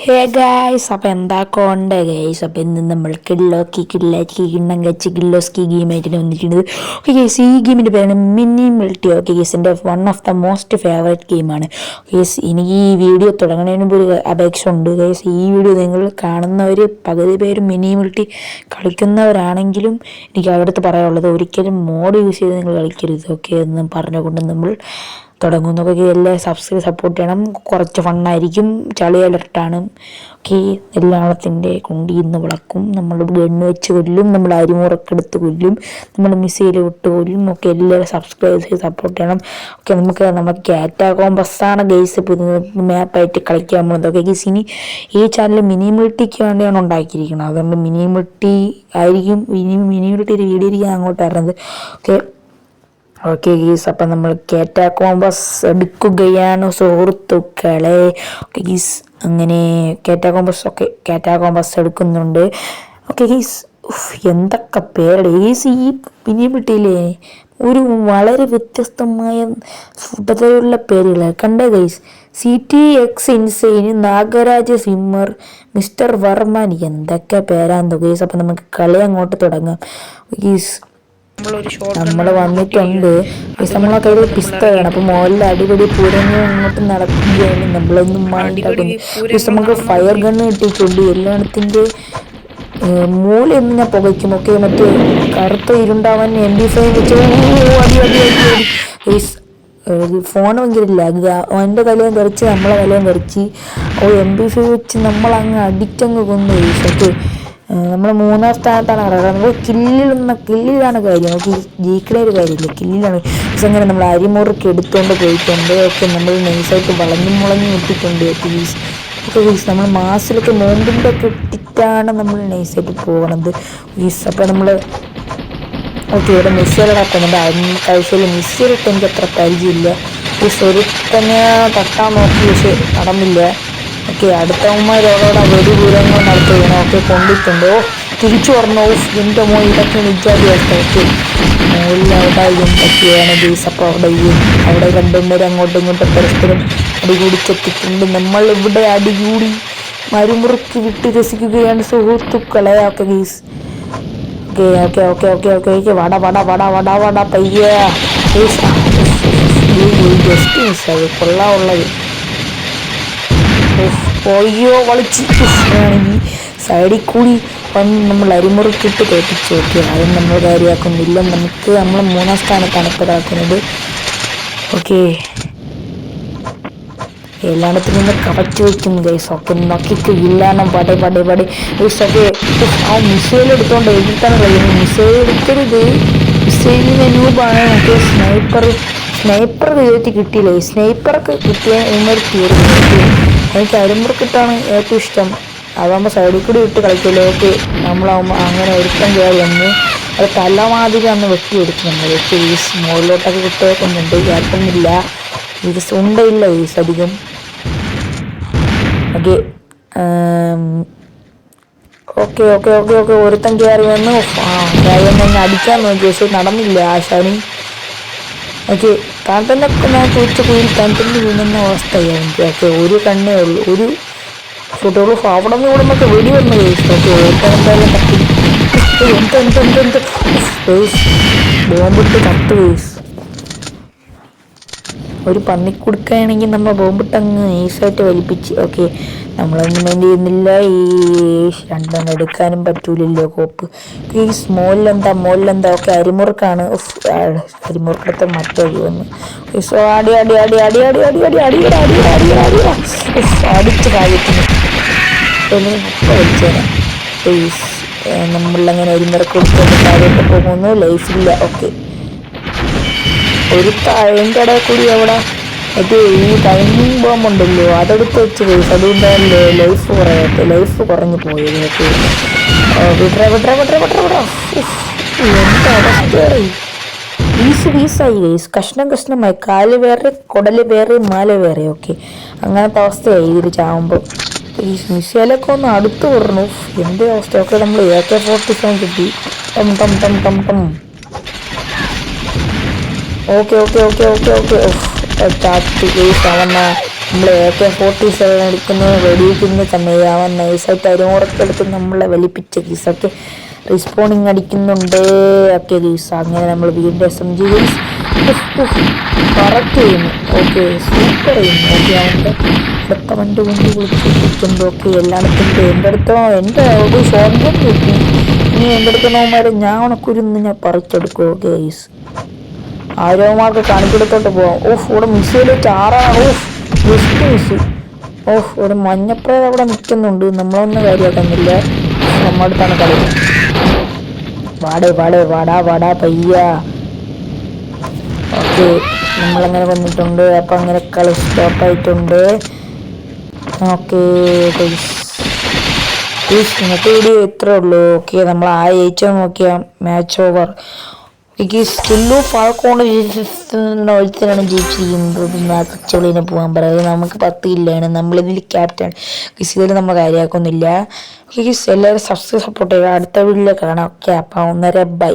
Hey guys, അപ്പോൾ എന്താക്കോണ്ട് guys. അപ്പോൾ ഇന്ന് നമ്മൾ കിണ്ണം കച്ച് കില്ലോസ്കി ഗെയിമായിട്ടാണ് വന്നിട്ടുള്ളത്. ഓക്കെ ഗൈസ്, ഈ ഗെയിമിൻ്റെ പേരാണ് മിനി മിൽട്ടി. ഓക്കെ ഗൈസ്, എൻ്റെ one of the most favourite ഗെയിമാണ് ഗൈസ്. എനിക്ക് ഈ വീഡിയോ തുടങ്ങുന്നതിന് മുമ്പ് ഒരു അപേക്ഷ ഉണ്ട് ഗൈസ്. ഈ വീഡിയോ നിങ്ങൾ കാണുന്നവർ പകുതി പേര് മിനി മിൽട്ടി കളിക്കുന്നവരാണെങ്കിലും എനിക്ക് അവരടുത്ത് പറയാനുള്ളത്, ഒരിക്കലും മോഡ് യൂസ് ചെയ്ത് നിങ്ങൾ കളിക്കരുത്. ഓക്കെ എന്ന് പറഞ്ഞുകൊണ്ട് നമ്മൾ തുടങ്ങുന്നതൊക്കെ എല്ലാം സപ്പോർട്ട് ചെയ്യണം. കുറച്ച് ഫണ്ണായിരിക്കും, ചളി അലർട്ടാണ്. ഓക്കെ, എല്ലാത്തിൻ്റെ കുണ്ടിന്ന് വിളക്കും, നമ്മൾ ഗണ്ണ് വെച്ച് കൊല്ലും, നമ്മൾ അരിമുറക്ക് എടുത്ത് കൊല്ലും, നമ്മൾ മിസൈൽ വിട്ട് കൊല്ലും. ഒക്കെ എല്ലാവരും സബ്സ്ക്രൈബ് ചെയ്ത് സപ്പോർട്ട് ചെയ്യണം. ഓക്കെ, നമുക്ക് കാറ്റാകോമ്പസാണ് ഗെയ്സ് ഇപ്പോൾ മാപ്പായിട്ട് കളിക്കാൻ പോകുന്നത്. ഓക്കെ ഗെയ്സ്, ഇനി ഈ ചാനൽ മിനി മിൽട്ടിക്ക് വേണ്ടിയാണ് ഉണ്ടാക്കിയിരിക്കുന്നത്. അതുകൊണ്ട് മിനി മിൽട്ടി ആയിരിക്കും, മിനി മിൽട്ടി ഒരു വീഡിയോ ഇരിക്കാൻ അങ്ങോട്ട് വരുന്നത്. ഓക്കെ ഗീസ്, അപ്പം നമ്മൾ കാറ്റാകോമ്പസ് എടുക്കുകയാണ് സുഹൃത്തുക്കളെ. ഓക്കെ ഗീസ്, അങ്ങനെ കാറ്റാകോമ്പസ് എടുക്കുന്നുണ്ട്. ഓക്കെ ഗീസ്, എന്തൊക്കെ പേരുടെ ഗീസ് ഈ മിനി മിൽട്ടിയിലെ ഒരു വളരെ വ്യത്യസ്തമായ ഫുട്ടതയുള്ള പേരുകൾ കണ്ടേ guys. CTX insane, Nagaraj swimmer, mister Varman, എന്തൊക്കെ പേരാന്തോ ഗൈസ്. അപ്പം നമുക്ക് കളി അങ്ങോട്ട് തുടങ്ങാം ഗീസ്. നമ്മൾ വന്നിട്ടുണ്ട്. നമ്മളെ കയ്യിൽ പിസ്ത വേണം. അപ്പോൾ മോളിൽ അടിപൊളി പൂരങ്ങൾ അങ്ങോട്ട് നടക്കുകയാണ്. നമ്മളൊന്നും മൈൻഡാക്കുന്നു. നമുക്ക് ഫയർ ഗണ്ണ് കിട്ടിയിട്ടുണ്ട്. എല്ലാത്തിൻ്റെ മൂലയൊന്നും ഞാൻ പുകയ്ക്കും. ഒക്കെ മറ്റേ കറുത്ത ഇരുണ്ടാവാൻ MP5 വെച്ച് ഫോൺ ഭയങ്കര ലാഗ്. അവൻ്റെ തലയും തെറിച്ച് നമ്മളെ തലയും തെറിച്ച് MP5 വെച്ച് നമ്മളങ്ങ് അടിച്ചങ്ങ് കൊന്നു. ഓക്കെ, നമ്മൾ 3ാം സ്ഥാനത്താണ് പറയുന്നത്. നമ്മൾ കില്ലിലാണ് കാര്യം. നമുക്ക് ജയിക്കണ ഒരു കാര്യമില്ല, കില്ലിലാണ്. പക്ഷെ അങ്ങനെ നമ്മൾ അരിമുറുക്ക് എടുത്തുകൊണ്ട് പോയിട്ടുണ്ട്. ഓക്കെ, നമ്മൾ നൈസായിട്ട് വളഞ്ഞു ഇട്ടിട്ടുണ്ട്. ഓക്കെ ഗീസ്, നമ്മൾ മാസിലൊക്കെ നോമ്പിൻ്റെ ഒക്കെ ഇട്ടിട്ടാണ് നമ്മൾ നൈസായിട്ട് പോകണത് ഗീസ്. അപ്പോൾ നമ്മൾ ഓക്കെ, ഇവിടെ മിസ്സൈലിടാക്കുന്നുണ്ട്. അതിന് കഴിച്ചാൽ മിസ്സൈലിട്ട് എനിക്ക് അത്ര പരിചയമില്ല ഗീസ്. ഒരുത്തന്നെ തട്ടാൻ നോക്കി, പക്ഷെ നടന്നില്ല. ഓക്കെ, അടുത്തവന്മാരോടെ വെടിപൂരങ്ങൾ നടത്തുകയാണ്. ഓക്കെ, കൊണ്ടിട്ടുണ്ട്. തിരിച്ചു പറഞ്ഞു. എൻ്റെ ഇതൊക്കെ നിജാതി അവസ്ഥ. ഓക്കെ, അവിടെ എന്തൊക്കെയാണ് ഗീസ്. അപ്പോൾ അവിടെ രണ്ടുപേരും അങ്ങോട്ടും ഇങ്ങോട്ടും പരസ്പരം അടികൂടിച്ചെത്തിയിട്ടുണ്ട്. നമ്മൾ ഇവിടെ അടികൂടി മരുമുറുക്കി വിട്ട് രസിക്കുകയാണ് സുഹൃത്തുക്കളെ. ഓക്കെ ഗീസ്, ഓക്കെ വട പയ്യ ജസ്റ്റ് മിസ്സായി. കൊള്ളാവുള്ളത് പോയോ കളിച്ച് ആണെങ്കിൽ സൈഡിൽ കൂടി വന്ന് നമ്മൾ അരിമുറുക്കിട്ട് തോപ്പിച്ച്. ഓക്കെ, അതും നമ്മൾ കാര്യമാക്കുന്നില്ല. നമ്മൾ 3ാം സ്ഥാനത്താണ് ഇപ്പോൾ ഇതാക്കുന്നത്. ഓക്കെ, എല്ലായിടത്തും നിന്ന് കവച്ച് വയ്ക്കുന്നു ഗൈസ്. ഒക്കെ നോക്കിക്ക് ഇല്ലാണം പടേ ഗൈസ്. ഒക്കെ ആ മിസൈൽ എടുത്തോണ്ട് എഴുതിട്ടാണ് കളിക്കുന്നത്. മിസൈൽ എടുക്കരുത്, മിസൈലിന് രൂപമാണ്. നമുക്ക് സ്നൈപ്പർ വിജയത്തിൽ കിട്ടിയില്ലേ. സ്നൈപ്പറൊക്കെ കിട്ടിയ തീർന്നു. എനിക്ക് അരിമുറുക്കിട്ടാണ് ഏറ്റവും ഇഷ്ടം. അതാകുമ്പോൾ സൈഡിൽ കൂടി വിട്ട് കളിക്കുമല്ലോ. ഓക്കെ, നമ്മളാകുമ്പോൾ അങ്ങനെ ഒരുത്തം കയറി വന്ന് അത് തലമാതിരി അന്ന് വെട്ടിയെടുത്ത് നമ്മൾ വീസ് മുകളിലോട്ടൊക്കെ കിട്ടുകൊന്നുണ്ട്. കുഴപ്പമൊന്നുമില്ല, ഇത് ഉണ്ടയില്ല വീസ് അധികം. ഓക്കെ ഒരുത്തം കയറി വന്ന് തന്നെ അടിക്കാൻ നോക്കി, പക്ഷെ നടന്നില്ല ആശാനി. ഓക്കെ, തന്നെ ഞാൻ ചോദിച്ച പോയി തന്നെ വീഴുന്ന അവസ്ഥയാണ്. ഓക്കെ, ഒരു കണ്ണേ ഉള്ളൂ, ഒരു ഫുട്ടോളൂ. അവിടെ നിന്ന് കൂടുമ്പോൾ വെടി വന്നു കഴിച്ചു. ഓക്കെ, എന്തായാലും തട്ടി ബോംബിട്ട് കത്ത് കേസ്. ഒരു പന്നിക്കുടുക്കാണെങ്കിൽ നമ്മൾ ബോംബിട്ട് അങ്ങ് നൈസായിട്ട് വലിപ്പിച്ച്. ഓക്കെ, നമ്മളൊന്നും വേണ്ടി ചെയ്യുന്നില്ല. ഈ രണ്ടെണ്ണം എടുക്കാനും പറ്റൂലല്ലോ കോപ്പ്. ഈ മോളിലെന്താ. ഓക്കെ, അരിമുറുക്കാണ്. അരിമുറുക്കത്തെ മറ്റൊരു വന്ന് അടിച്ച് കാര്യത്തിന് വലിച്ചേനെ. നമ്മളങ്ങനെ അരിമുറക്ക് കൊടുത്തോണ്ട് കാര്യമൊക്കെ പോകുന്നു. ലൈഫില്ല. ഓക്കെ, ഒരു അതിൻ്റെ ഇടയിൽ കൂടി അവിടെ മറ്റേ ഈ ടൈമിംഗ് ബോംബുണ്ടല്ലോ, അതെടുത്ത് വെച്ച് പോയി. അതുകൊണ്ടല്ലേ ലൈഫ് കുറഞ്ഞു പോയത്. ഓക്കെ, എന്താ അവസ്ഥയായി. പീസായി ഗൈസ്, കഷ്ണമായി. കാല് വേറെ, കുടല് വേറെ, മാല വേറെ. ഓക്കെ, അങ്ങനത്തെ അവസ്ഥയായി ഇതിൽ ചാവുമ്പോൾ. ഈ മിസൈലൊക്കെ ഒന്ന് അടുത്ത് പറഞ്ഞു. എൻ്റെ അവസ്ഥ. ഒക്കെ നമ്മൾ AK-47 കിട്ടി. ടം. Okay chat guys. അവന്ന നമ്മൾ AK-47 എടുക്കുന്ന വെടിവെക്കുന്ന സമയം അവൻ നൈസായിട്ട് അരിമുറക്കെടുത്ത് നമ്മളെ വലിപ്പിച്ച ഗീസൊക്കെ റിസ്പോണിങ് അടിക്കുന്നുണ്ട്. ഓക്കെ ഗീസ്, അങ്ങനെ നമ്മൾ വീണ്ടും SMG ഗീസ് കറക്റ്റ് ചെയ്യുന്നു. ഓക്കെ, സൂപ്പർ ചെയ്യുന്നു. ഓക്കെ, അവൻ്റെ അടുത്ത വണ്ടി കൊണ്ട് വിളിച്ചിട്ടുണ്ട്. ഓക്കെ, എല്ലായിടത്തും എൻ്റെ അടുത്തോ എൻ്റെ ഒരു ഷോർട്ട് കിട്ടി. ഇനി എൻ്റെ അടുത്തമാരെ ഞാൻ ഉണക്കുരുന്ന് ഞാൻ പറിച്ചെടുക്കും. ഓക്കെ ഗീസ്, ആരോമാർക്ക് കാണിക്കെടുത്തോട്ട് പോവാം. ഓഫ്, ഇവിടെ മിസ്സൈലേറ്റ് ആറാണ്. Of, just miss. ഓഫ്, ഒരു മഞ്ഞപ്രേത അവിടെ നിൽക്കുന്നുണ്ട്. നമ്മളൊന്നും കാര്യമാക്കുന്നില്ല. നമ്മുടെ അടുത്താണ് കളി. വാടാ പയ്യ. ഓക്കെ, നമ്മളങ്ങനെ വന്നിട്ടുണ്ട്. അപ്പം അങ്ങനെ കളി സ്റ്റോപ്പായിട്ടുണ്ട്. ഓക്കെ, ഇന്നത്തെ വീഡിയോ ഇത്രേ ഉള്ളൂ. ഓക്കെ, നമ്മൾ ജയിച്ചോ നോക്കിയാൽ മാച്ച് ഓവർ. സ്റ്റില്ലു ഫാൾക്കോണ്ട് ഒരുത്തരാണ് ജയിച്ചിരിക്കുന്നത്. മാച്ചോളിനെ പോകാൻ പറയുന്നത് നമുക്ക് 10 ഇല്ലാണ്. നമ്മളിതിൽ ക്യാപ്റ്റൻ. ഇതിൽ നമ്മൾ കാര്യമാക്കുന്നില്ല. എല്ലാവരും സബ്സ്ക്രൈബ് സപ്പോർട്ട് ചെയ്യുക. അടുത്ത വീഡിയോയിൽ കാണാം. ഓക്കെ, അപ്പം 1.5 ബൈ.